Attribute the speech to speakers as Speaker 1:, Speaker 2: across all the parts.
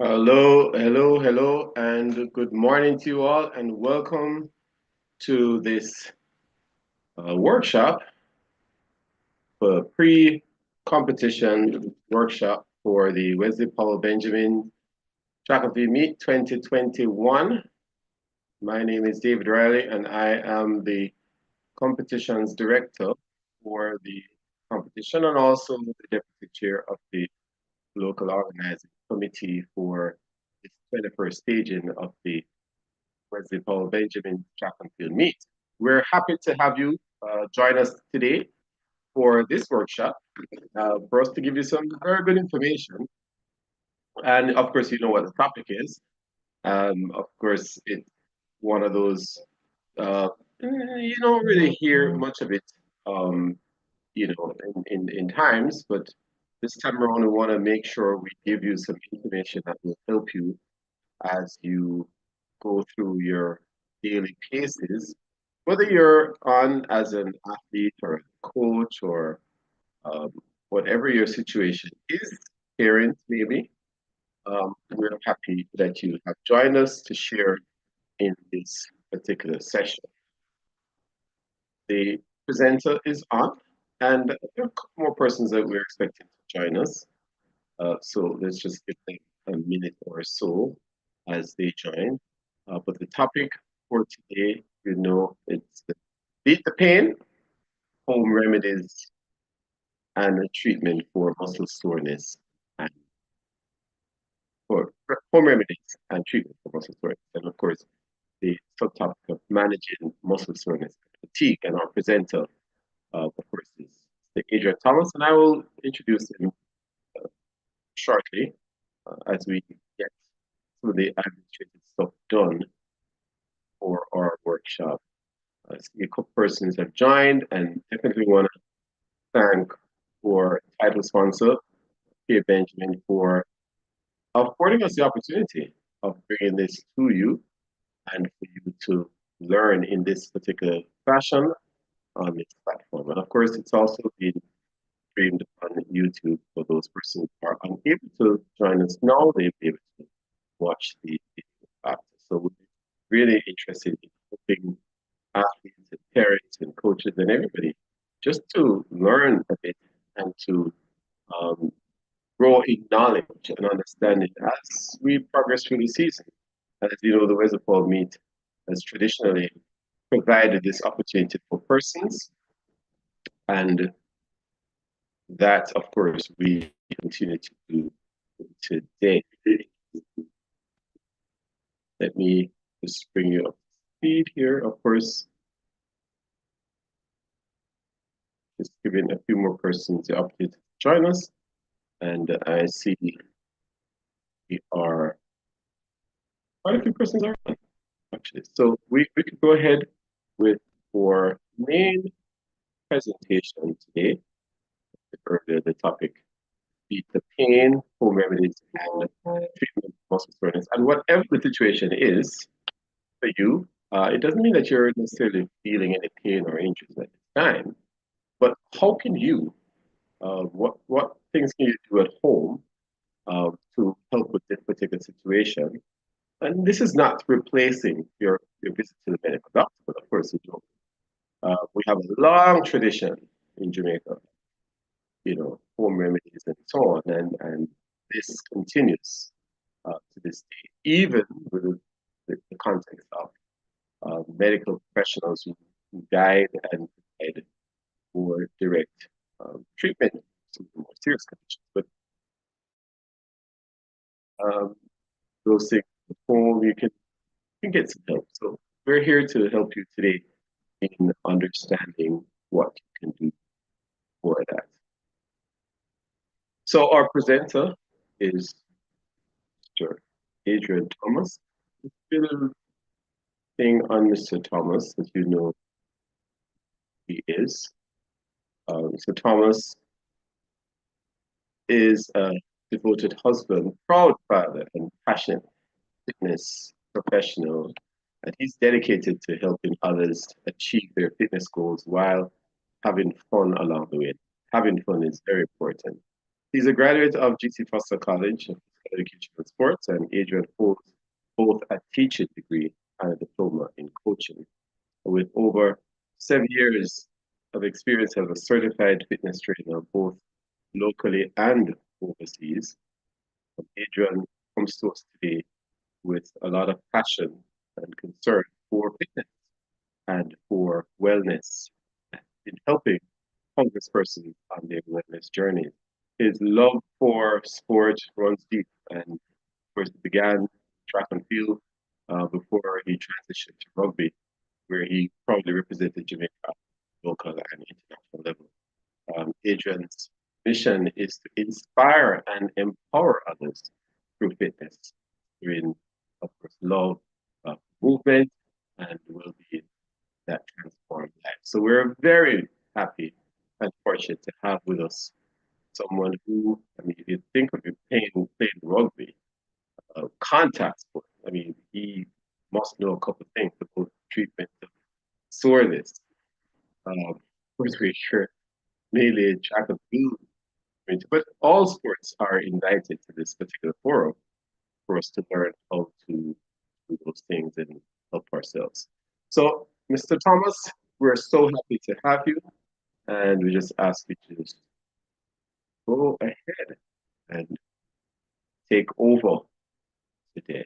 Speaker 1: Hello, hello, hello, and good morning to you all, and welcome to this workshop for pre-competition workshop for the Wesley Paul Benjamin Track and Field Meet 2021. My name is David Riley, and I am the competitions director for the competition and also the deputy chair of the local organizing committee for this 21st staging of the Wesley Paul Benjamin Track and Field Meet. We're happy to have you join us today for this workshop for us to give you some very good information. And of course, you know what the topic is. Of course, it's one of those, you don't really hear much of it, um, in times, but this time around, we want to make sure we give you some information that will help you as you go through your daily paces, whether you're on as an athlete or a coach or um, whatever your situation is, parent maybe. We're happy that you have joined us to share in this particular session. The presenter is on, and there are a couple more persons that we're expecting to join us. So let's just give them a minute or so as they join. But the topic for today, it's the beat the pain, home remedies, and a treatment for muscle soreness, and for home remedies and treatment for muscle soreness. And of course, the subtopic of managing muscle soreness and fatigue. And our presenter, of course, is Adrian Thomas, and I will introduce him shortly as we get some of the administrative stuff done for our workshop. I see a couple persons have joined, and definitely want to thank our title sponsor, Pierre Benjamin, for affording us the opportunity of bringing this to you and for you to learn in this particular fashion on this platform. And of course, it's also been streamed on YouTube for those persons who are unable to join us now. They'll be able to watch the video after. So we're really interested in helping athletes and parents and coaches and everybody just to learn a bit and to um, grow in knowledge and understanding as we progress through the season. As you know, the Weatherfall Meet has traditionally provided this opportunity for persons, and that, of course, we continue to do today. Let me just bring you up to speed here. Of course, just giving a few more persons the opportunity to join us. And I see we are quite a few persons are on, actually. So we could go ahead with our main presentation today. Earlier, the topic, beat the pain, home remedies, and treatment of muscle soreness. And whatever the situation is for you, it doesn't mean that you're necessarily feeling any pain or injuries at the time, but how can you, what things can you do at home to help with this particular situation? And this is not replacing your visit to the medical doctor, but of course, we have a long tradition in Jamaica, home remedies and so on, and this continues to this day, even with the context of medical professionals who guide and provide more direct treatment to more serious conditions. But um, those things at home, you can get some help. So we're here to help you today in understanding what you can do for that. So our presenter is Mr. Adrian Thomas. A little thing on Mr. Thomas that you know he is. Mr. Thomas is a devoted husband, proud father, and passionate fitness professional. And he's dedicated to helping others achieve their fitness goals while having fun along the way. Having fun is very important. He's a graduate of GC Foster College of physical education and sports, and Adrian holds both a teaching degree and a diploma in coaching. With over 7 years of experience as a certified fitness trainer, both locally and overseas, Adrian comes to us today with a lot of passion and concern for fitness and for wellness in helping congresspersons on their wellness journey. His love for sport runs deep, and of course, he began track and field before he transitioned to rugby, where he proudly represented Jamaica at local and international level. Adrian's mission is to inspire and empower others through fitness, through, of course, love, movement, and well-being that transform life. So we're very happy and fortunate to have with us someone who, I mean, if you think of him playing rugby, contact sport, I mean, he must know a couple of things about treatment of soreness. Of course, we're sure mainly track and field, but all sports are invited to this particular forum for us to learn how to do those things and help ourselves. So, Mr. Thomas, we're so happy to have you, and we just ask you to just go ahead and take over today.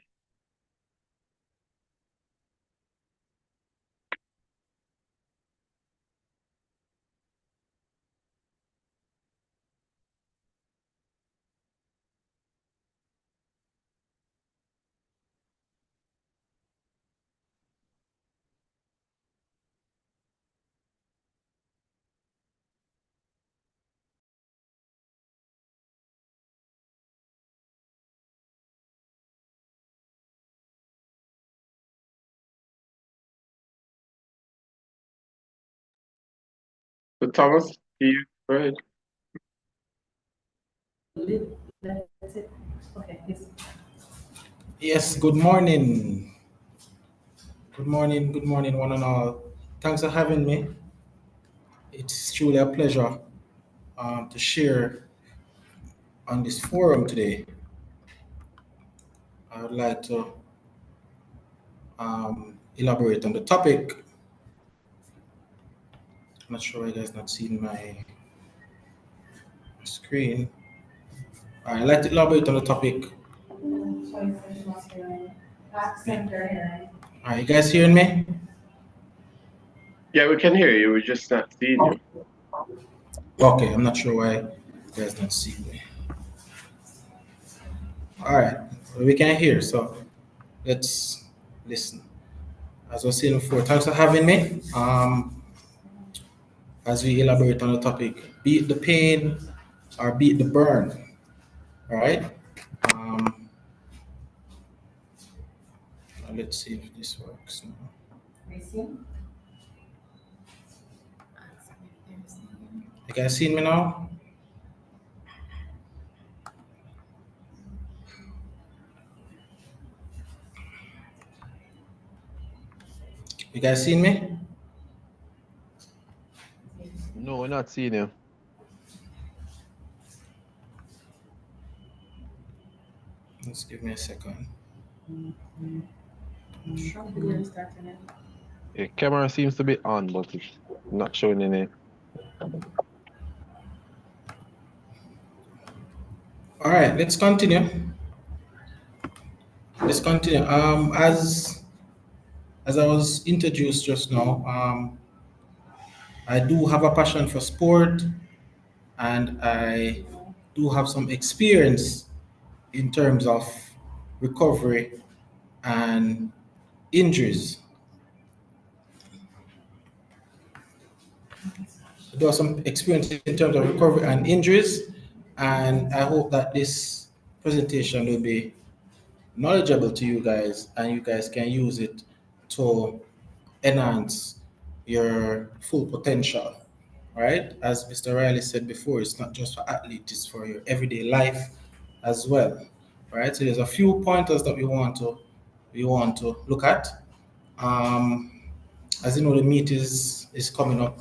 Speaker 1: So, Thomas, do you go ahead?
Speaker 2: That's it. Okay, yes.
Speaker 3: Yes, good morning. Good morning, one and all. Thanks for having me. It's truly a pleasure to share on this forum today. I would like to elaborate on the topic. I'm not sure why you guys not seeing my screen. I'd like to elaborate on the topic. Are you guys hearing me?
Speaker 1: Yeah, we can hear you. We're just not seeing you.
Speaker 3: Okay, I'm not sure why you guys not seeing me. All right, we can hear, so let's listen. As I was saying before, thanks for having me. As we elaborate on the topic, beat the pain or beat the burn. All right. Um, let's see if this works now. You guys see me now? You guys seen me?
Speaker 4: No, we're not seeing you.
Speaker 3: Just give me a second.
Speaker 4: Your camera seems to be on, but it's not showing any.
Speaker 3: All right, let's continue. Let's continue. As I was introduced just now, I do have a passion for sport, and I do have some experience in terms of recovery and injuries. There was some experience in terms of recovery and injuries, and I hope that this presentation will be knowledgeable to you guys, and you guys can use it to enhance your full potential. Right? As Mr. Riley said before, it's not just for athletes; it's for your everyday life as well. Right? So there's a few pointers that we want to look at. Um, as you know, the meet is coming up.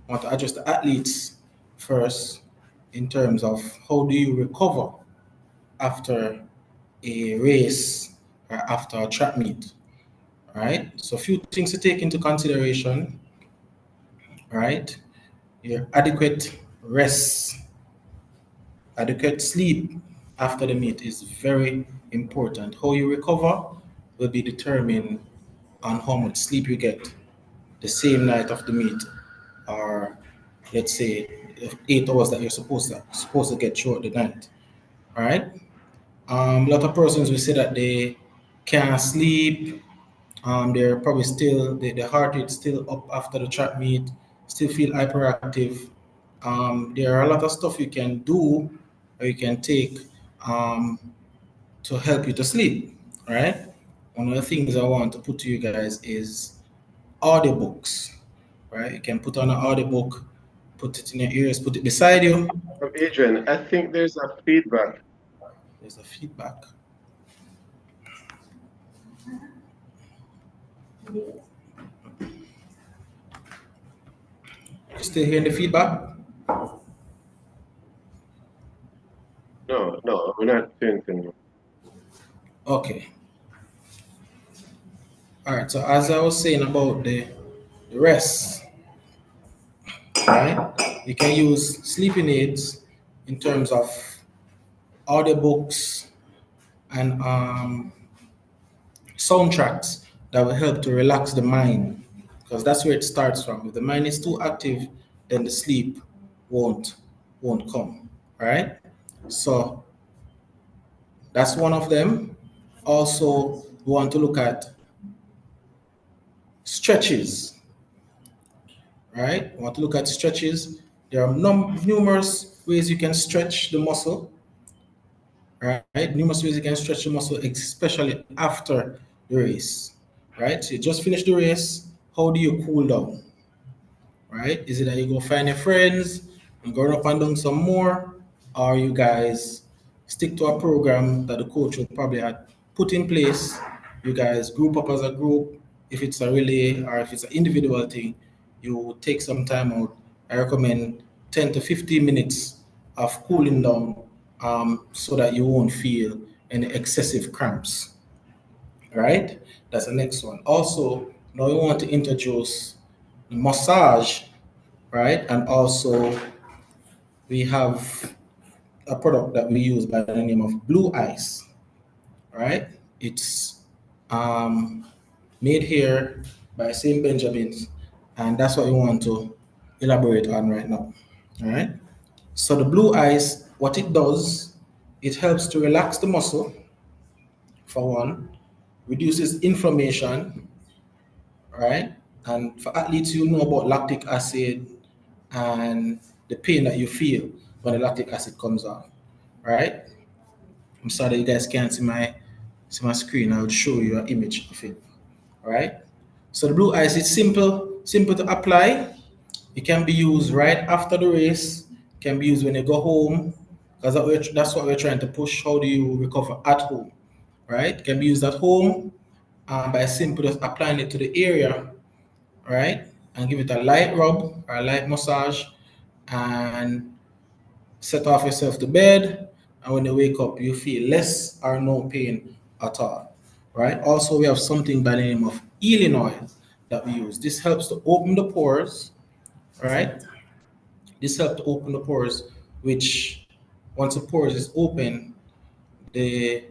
Speaker 3: I want to address the athletes first in terms of how do you recover after a race or after a track meet. Right? So a few things to take into consideration, right? Your adequate rest, adequate sleep after the meet is very important. How you recover will be determined on how much sleep you get the same night of the meet, or let's say 8 hours that you're supposed to get throughout the night. All right. A lot of persons will say that they can't sleep. They're probably still the heart rate still up after the track meet, still feel hyperactive. There are a lot of stuff you can do or you can take um, to help you to sleep. All right. One of the things I want to put to you guys is audiobooks. Right. You can put on an audiobook, put it in your ears, put it beside you.
Speaker 1: Adrian, I think there's a feedback.
Speaker 3: There's a feedback. You still hearing the feedback?
Speaker 1: No, we're not doing anything.
Speaker 3: Okay. All right. So as I was saying about the rest, right? You can use sleeping aids in terms of audiobooks and soundtracks that will help to relax the mind, because that's where it starts from. If the mind is too active, then the sleep won't won't come. Right? So that's one of them. Also, we want to look at stretches. Right? We want to look at stretches. There are numerous ways you can stretch the muscle. Right? Numerous ways you can stretch the muscle, especially after the race. Right? So you just finished the race. How do you cool down? Right? Is it that you go find your friends and go up and down some more, or you guys stick to a program that the coach will probably had put in place? You guys group up as a group. If it's a relay or if it's an individual thing, you take some time out. I recommend 10 to 15 minutes of cooling down, so that you won't feel any excessive cramps. Right? That's the next one. Also, now you want to introduce massage, right? And also we have a product that we use by the name of Blue Ice, right? It's um, made here by St. Benjamin's, and that's what we want to elaborate on right now. All right. So the Blue Ice, what it does, it helps to relax the muscle for one, reduces inflammation, right? And for athletes, you know about lactic acid and the pain that you feel when the lactic acid comes on, right? I'm sorry you guys can't see my screen. I'll show you an image of it, right? So the blue ice is simple to apply. It can be used right after the race. Can be used when you go home, because that's what we're trying to push. How do you recover at home, right? Can be used at home, by simply just applying it to the area, right? And give it a light rub or a light massage and set off yourself to bed. And when you wake up, you feel less or no pain at all, right? Also, we have something by the name of healing oil that we use. This helps to open the pores, right? This helps to open the pores, which once the pores is open, the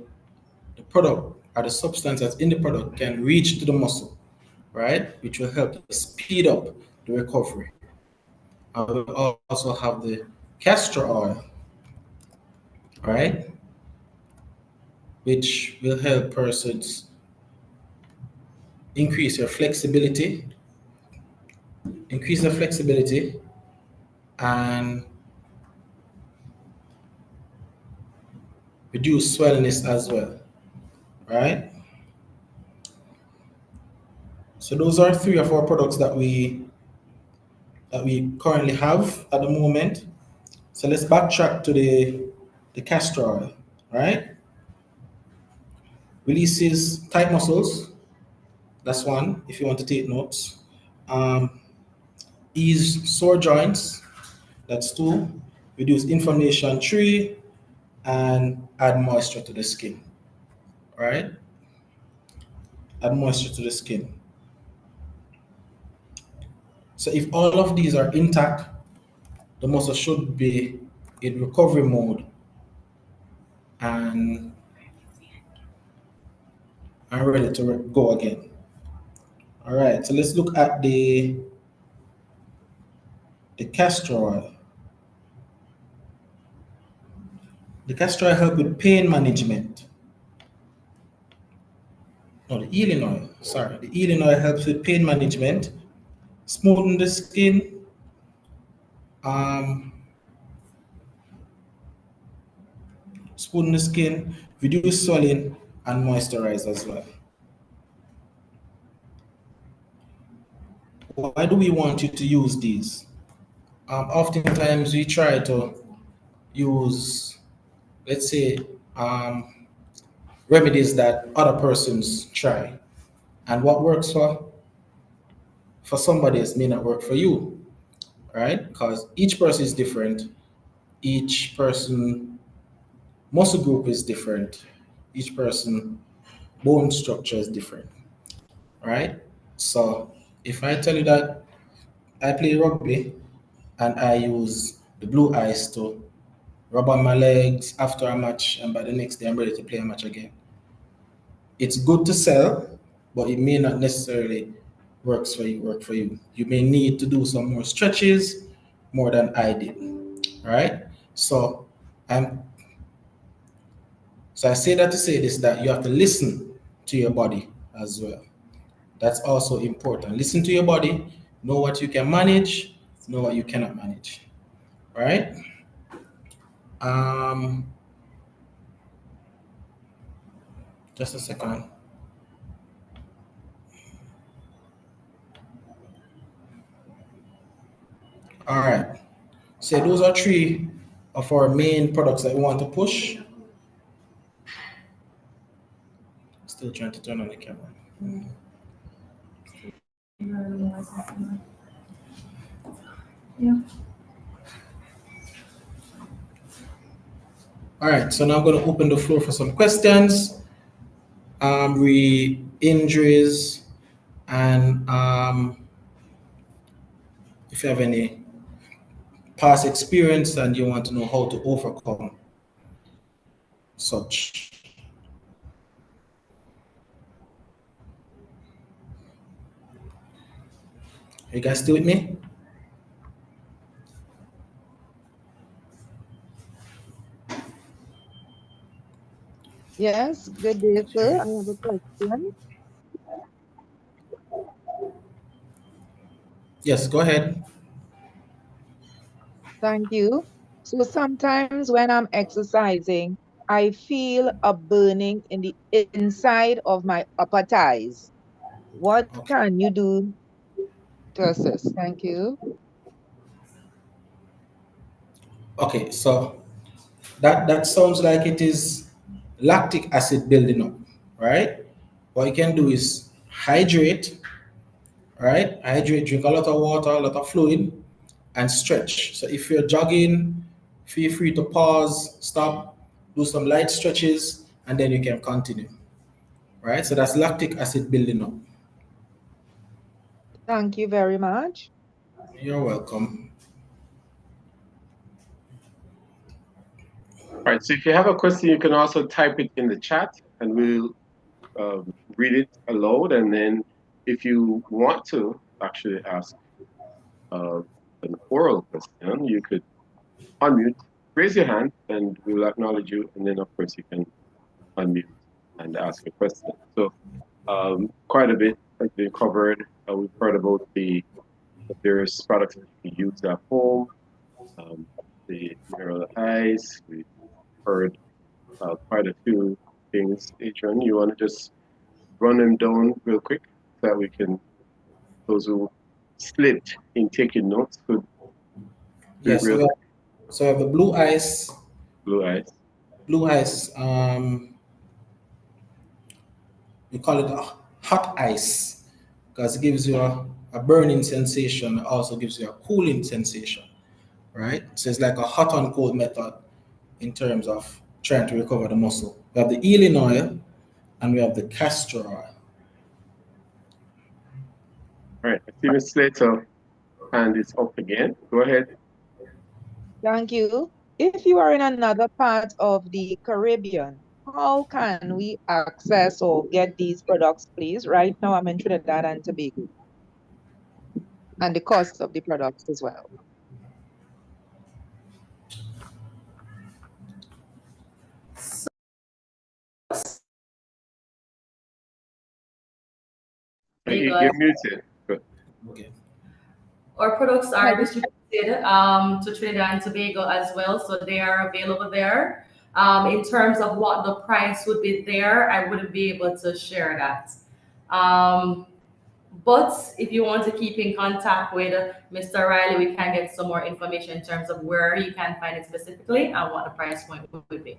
Speaker 3: the product or the substance that's in the product can reach to the muscle, right? Which will help to speed up the recovery. We also have the castor oil, right? Which will help persons increase your flexibility, increase the flexibility, and reduce swellness as well, right? So those are three of our products that we currently have at the moment. So let's backtrack to the castor oil, right? Releases tight muscles. That's one, if you want to take notes. Um, ease sore joints. That's two. Reduce inflammation, three, and add moisture to the skin. right? Add moisture to the skin. So if all of these are intact, the muscle should be in recovery mode and ready to go again. All right, so let's look at the castor oil. The castor oil help with pain management. No, the healing oil. Sorry, the healing oil helps with pain management, smoothen the skin, um, reduce swelling, and moisturize as well. Why do we want you to use these? Oftentimes we try to use, let's say, remedies that other persons try, and what works for somebody else may not work for you, right? Because each person is different. Each person muscle group is different. Each person bone structure is different, right? So if I tell you that I play rugby and I use the blue ice to rub on my legs after a match, and by the next day I'm ready to play a match again, it's good to sell, but it may not necessarily work for you. You may need to do some more stretches more than I did, right? So I'm so I say that to say this, that you have to listen to your body as well. That's also important. Listen to your body, know what you can manage, know what you cannot manage. Right? Um, just a second. All right. So those are three of our main products that we want to push. Still trying to turn on the camera.
Speaker 2: Yeah.
Speaker 3: All right. So now I'm going to open the floor for some questions. Injuries, and if you have any past experience and you want to know how to overcome such. You guys still with me?
Speaker 5: Yes, good day, sir. I have a question.
Speaker 3: Yes, go ahead.
Speaker 5: Thank you. So sometimes when I'm exercising, I feel a burning in the inside of my upper thighs. What
Speaker 3: Okay.
Speaker 5: can you do to assist? Thank you.
Speaker 3: Okay, so that sounds like it is lactic acid building up, right? What you can do is hydrate, right? Hydrate, drink a lot of water, a lot of fluid, and stretch. So if you're jogging, feel free to pause, stop, do some light stretches, and then you can continue, right? So that's lactic acid building up.
Speaker 5: Thank you very much.
Speaker 3: You're welcome.
Speaker 1: All right, so if you have a question, you can also type it in the chat and we'll read it aloud. And then if you want to actually ask uh, an oral question, you could unmute, raise your hand, and we will acknowledge you. And then, of course, you can unmute and ask a question. So quite a bit has been covered. We've heard about the various products that you can use at home, the mineral ice. We've heard quite a few things. Adrian, you want to just run them down real quick so that we can, those who slipped in taking notes could do it
Speaker 3: Yes,
Speaker 1: real quick.
Speaker 3: so we have the blue ice.
Speaker 1: Blue ice.
Speaker 3: Blue ice, we call it a hot ice because it gives you a burning sensation. It also gives you a cooling sensation, right? So it's like a hot and cold method in terms of trying to recover the muscle. We have the healing oil, and we have the castor oil.
Speaker 1: All right, I see Ms. Slater hand is up again. Go ahead.
Speaker 5: Thank you. If you are in another part of the Caribbean, how can we access or get these products, please? Right now, I'm in Trinidad and Tobago, and the cost of the products as well.
Speaker 1: You're muted. Good.
Speaker 3: Okay.
Speaker 2: Our products are distributed to Trinidad and Tobago as well, so they are available there. In terms of what the price would be there, I wouldn't be able to share that. But if you want to keep in contact with Mr. Riley, we can get some more information in terms of where you can find it specifically and what the price point would be.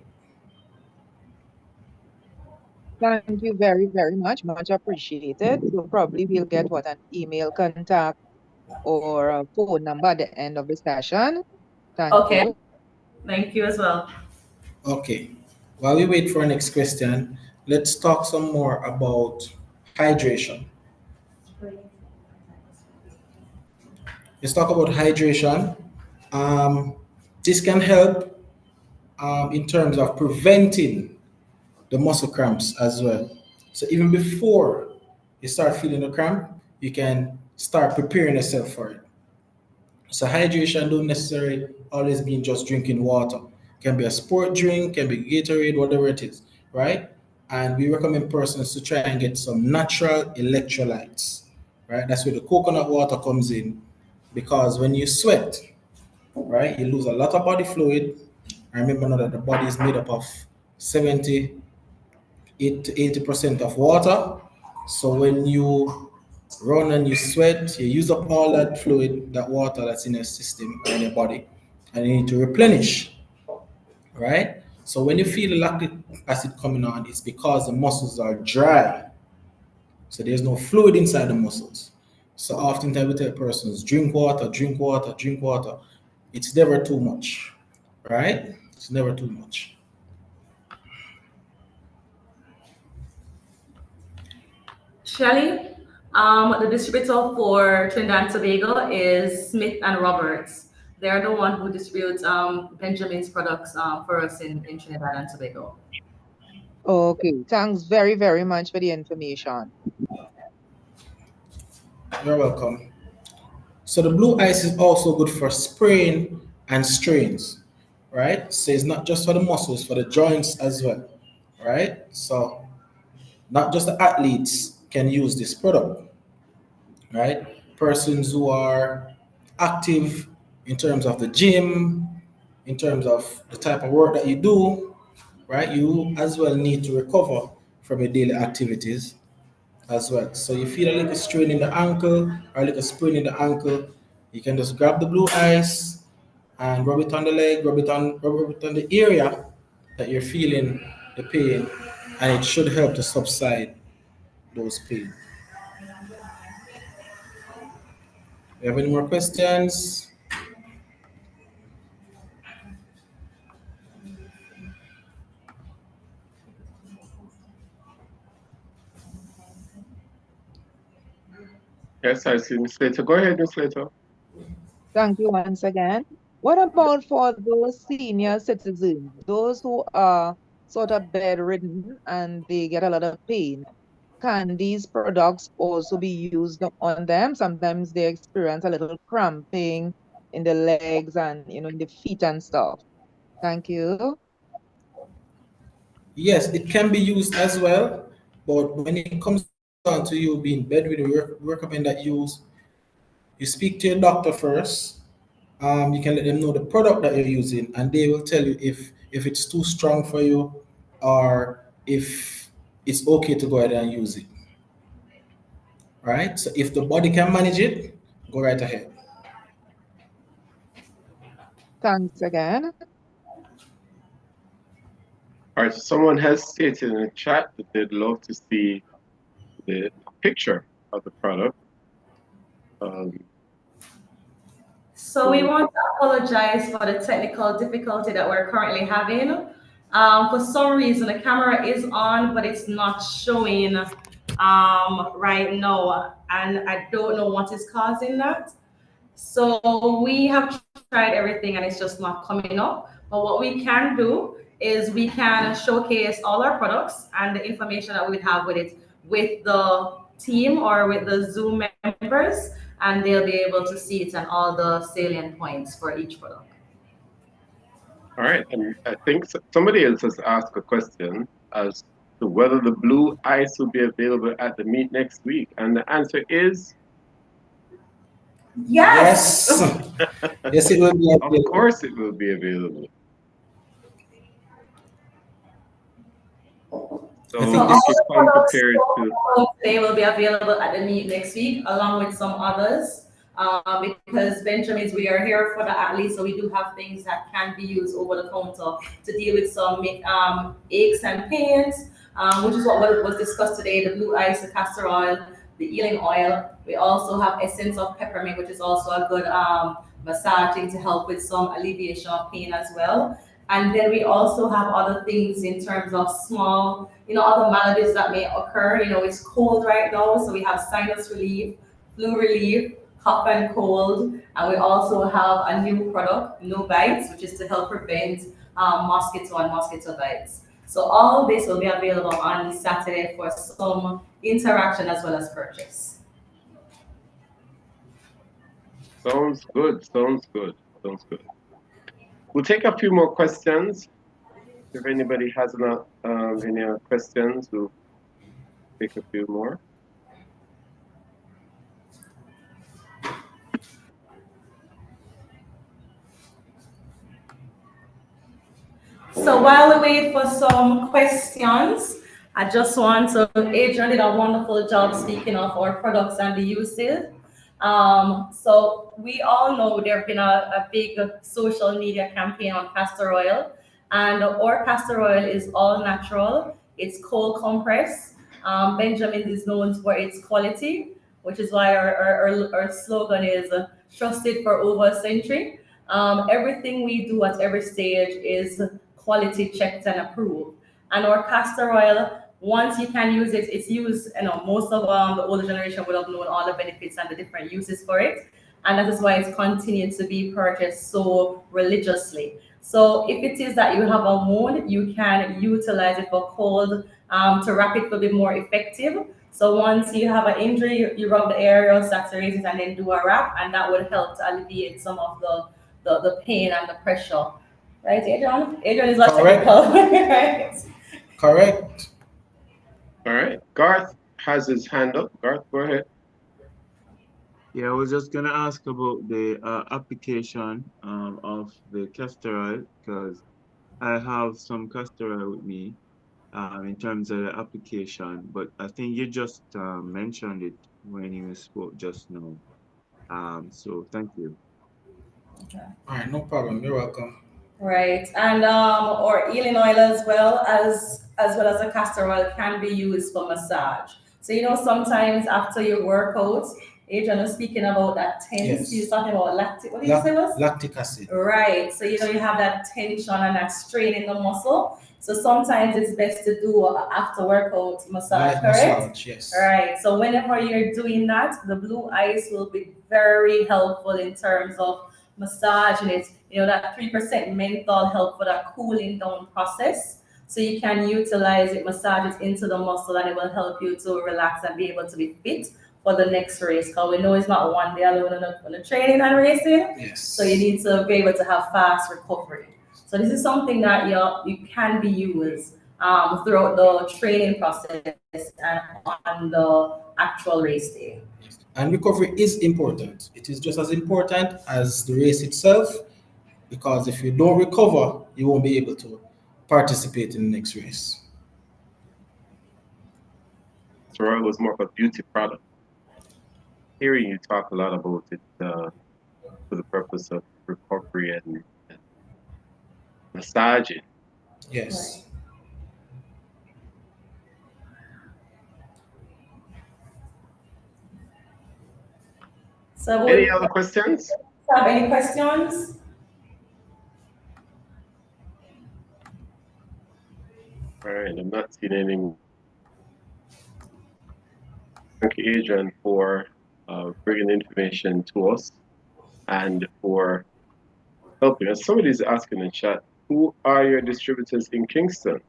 Speaker 5: Thank you very, very much. Much appreciated. So probably we'll get what, an email contact or a phone number at the end of the session. Thank
Speaker 2: Okay.
Speaker 5: you.
Speaker 2: Thank you as well.
Speaker 3: Okay. While we wait for our next question, let's talk some more about hydration. Let's talk about hydration. This can help in terms of preventing the muscle cramps as well. So even before you start feeling the cramp, you can start preparing yourself for it. So hydration don't necessarily always mean just drinking water. Can be a sport drink, can be Gatorade, whatever it is, right? And we recommend persons to try and get some natural electrolytes, right? That's where the coconut water comes in, because when you sweat, right, you lose a lot of body fluid. I remember now that the body is made up of 70 to 80% of water. So when you run and you sweat, you use up all that fluid, that water that's in your system and in your body, and you need to replenish, right? So when you feel the lactic acid coming on, it's because the muscles are dry. So there's no fluid inside the muscles. So oftentimes we tell persons, drink water, drink water, drink water. It's never too much, right? It's never too much.
Speaker 2: Shelly, the distributor for Trinidad and Tobago is Smith and Roberts. They're the one who distributes Benjamin's products for us in Trinidad and Tobago.
Speaker 5: Okay. Thanks very, very much for the information.
Speaker 3: You're welcome. So the blue ice is also good for sprain and strains, right? So it's not just for the muscles, for the joints as well, right? So not just the athletes can use this product, right? Persons who are active in terms of the gym, in terms of the type of work that you do, right? You as well need to recover from your daily activities as well. So you feel a little strain in the ankle or a little sprain in the ankle, you can just grab the blue ice and rub it on the leg, rub it on the area that you're feeling the pain, and it should help to subside those pain. You have any more questions?
Speaker 1: Yes, I see Ms. Slater. Go ahead, Ms. Slater.
Speaker 5: Thank you once again. What about for those senior citizens, those who are sort of bedridden and they get a lot of pain? Can these products also be used on them? Sometimes they experience a little cramping in the legs and in the feet and stuff. Thank you.
Speaker 3: Yes, it can be used as well, but when it comes down to you being bedridden, we recommend that you speak to your doctor first. You can let them know the product that you're using, and they will tell you if it's too strong for you or if it's okay to go ahead and use it. Right? So if the body can manage it, go right ahead.
Speaker 5: Thanks again.
Speaker 1: All right, so someone has stated in the chat that they'd love to see the picture of the product.
Speaker 2: So we want to apologize for the technical difficulty that we're currently having. For some reason, the camera is on, but it's not showing right now, and I don't know what is causing that. So we have tried everything, and it's just not coming up. But what we can do is we can showcase all our products and the information that we would have with it with the team or with the Zoom members, and they'll be able to see it and all the salient points for each product.
Speaker 1: All right, and I think somebody else has asked a question as to whether the blue ice will be available at the meet next week, and the answer is
Speaker 2: Yes.
Speaker 3: Yes, it will be
Speaker 1: of
Speaker 3: available.
Speaker 1: course it will be available. So
Speaker 3: I
Speaker 1: if
Speaker 3: think
Speaker 1: you
Speaker 3: this
Speaker 1: come prepared to,
Speaker 2: they will be available at the meet next week, along with some others. Because Benjamins, we are here for the athlete, so we do have things that can be used over the counter to deal with some aches and pains, which is what was discussed today: the blue ice, the castor oil, the healing oil. We also have essence of peppermint, which is also a good massaging to help with some alleviation of pain as well. And then we also have other things in terms of small, other maladies that may occur. It's cold right now, so we have sinus relief, flu relief, cough and cold. And we also have a new product, No Bites, which is to help prevent mosquito and mosquito bites. So all this will be available on Saturday for some interaction as well as purchase.
Speaker 1: sounds good, sounds good, sounds good. We'll take a few more questions. If anybody has any other questions, we'll take a few more.
Speaker 2: So while we wait for some questions, I just want to, Adrian did a wonderful job speaking of our products and the uses. So we all know there have been a big social media campaign on castor oil, and our castor oil is all natural. It's cold compressed. Benjamin is known for its quality, which is why our slogan is trusted for over a century. Everything we do at every stage is quality checked and approved. And our castor oil, once you can use it, it's used, most of the older generation would have known all the benefits and the different uses for it. And that is why it's continued to be purchased so religiously. So if it is that you have a wound, you can utilize it for cold to wrap it will be more effective. So once you have an injury, you rub the area, saturate it, and then do a wrap, and that would help to alleviate some of the pain and the pressure. Right, Adrian? Adrian is not technical. Right?
Speaker 3: Correct.
Speaker 1: All right, Garth has his hand up. Garth, go ahead.
Speaker 6: Yeah, I was just gonna ask about the application of the castor oil, because I have some castor oil with me in terms of the application, but I think you just mentioned it when you spoke just now. So thank you.
Speaker 2: Okay.
Speaker 3: All right, no problem. You're welcome.
Speaker 2: Right, and or healing oil as well as a castor oil can be used for massage. So sometimes after your workout, Adrian was speaking about that tense.
Speaker 3: Yes.
Speaker 2: He was talking about lactic. What did you say was?
Speaker 3: Lactic acid.
Speaker 2: Right. So you have that tension and that strain in the muscle. So sometimes it's best to do after workout massage.
Speaker 3: Light
Speaker 2: correct?
Speaker 3: massage, yes.
Speaker 2: Right. So whenever you're doing that, the blue ice will be very helpful in terms of massaging it. That 3% menthol help for that cooling down process. So you can utilize it, massage it into the muscle, and it will help you to relax and be able to be fit for the next race. Because we know it's not one day alone on the training and racing.
Speaker 3: Yes.
Speaker 2: So you need to be able to have fast recovery. So this is something that you can be used throughout the training process and on the actual race day.
Speaker 3: And recovery is important. It is just as important as the race itself, because if you don't recover, you won't be able to participate in the next race.
Speaker 1: Sorrel was more of a beauty product. Hearing you talk a lot about it for the purpose of recovery and massaging.
Speaker 3: Yes.
Speaker 2: Right. So
Speaker 1: Any other questions?
Speaker 2: Have any questions?
Speaker 1: All right, I'm not seeing any. Thank you, Adrian, for bringing information to us and for helping us. Somebody's asking in chat, who are your distributors in Kingston?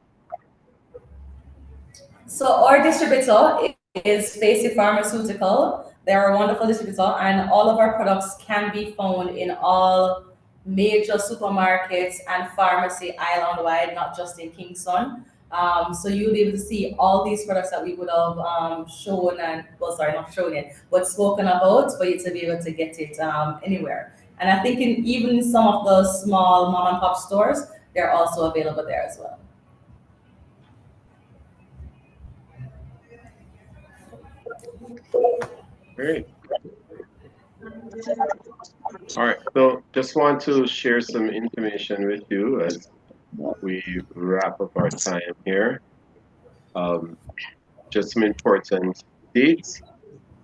Speaker 2: So our distributor is Facey Pharmaceutical. They're a wonderful distributor, and all of our products can be found in all major supermarkets and pharmacy island-wide, not just in Kingston. So you'll be able to see all these products that we would have shown and, well, sorry, not shown it, but spoken about for you to be able to get it anywhere. And I think even some of the small mom and pop stores, they're also available there as well.
Speaker 1: Great. All right, so just want to share some information with you as we wrap up our time here. Just some important dates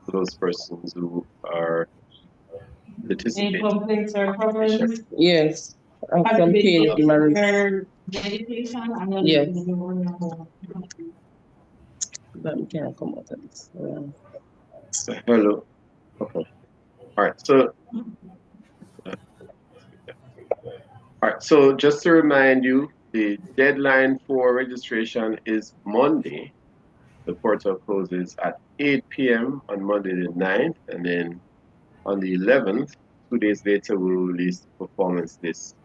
Speaker 1: for those persons who are
Speaker 7: Any
Speaker 1: participating.
Speaker 7: complaints or problems?
Speaker 8: Yes, I have some pain in my wrist.
Speaker 7: Medication?
Speaker 8: Yes. But we can't come out of this.
Speaker 1: Hello. Okay. All right. So, just to remind you, the deadline for registration is Monday. The portal closes at 8 p.m. on Monday the 9th, and then on the 11th, 2 days later, we'll release the performance list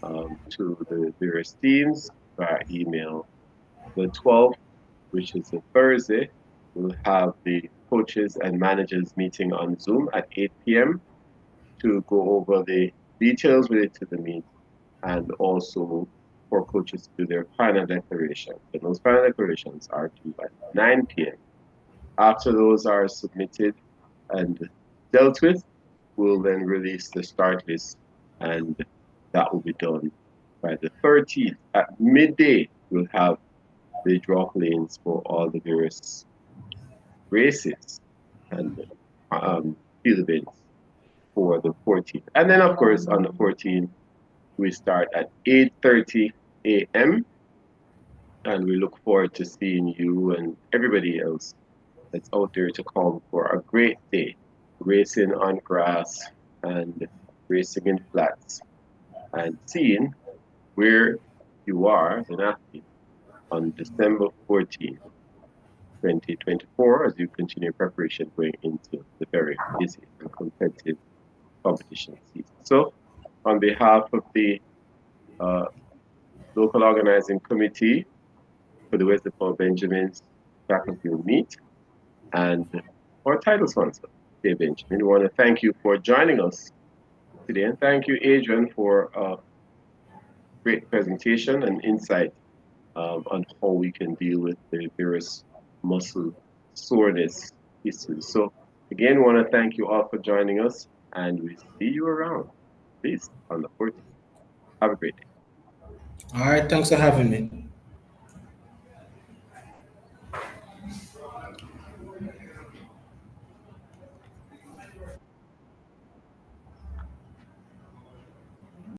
Speaker 1: to the various teams via email. The 12th, which is a Thursday, we'll have the coaches and managers meeting on Zoom at 8 p.m. to go over the details related to the meet and also for coaches to do their final declarations. And those final declarations are due at 9 p.m. After those are submitted and dealt with, we'll then release the start list, and that will be done by the 13th. At midday, we'll have the drop lanes for all the various races and field events for the 14th. And then, of course, on the 14th, we start at 8:30 a.m. and we look forward to seeing you and everybody else that's out there to come for a great day, racing on grass and racing in flats and seeing where you are as an athlete on December 14th, 2024, as you continue preparation going into the very busy and competitive competition season. So, on behalf of the local organizing committee for the Wesley Paul Benjamin's faculty meet and our title sponsor, Dave Benjamin, we want to thank you for joining us today, and thank you, Adrian, for a great presentation and insight on how we can deal with the various muscle soreness issues. So again, we want to thank you all for joining us, and we see you around, please, on the 14th. Have a great day.
Speaker 3: All right, thanks for having me.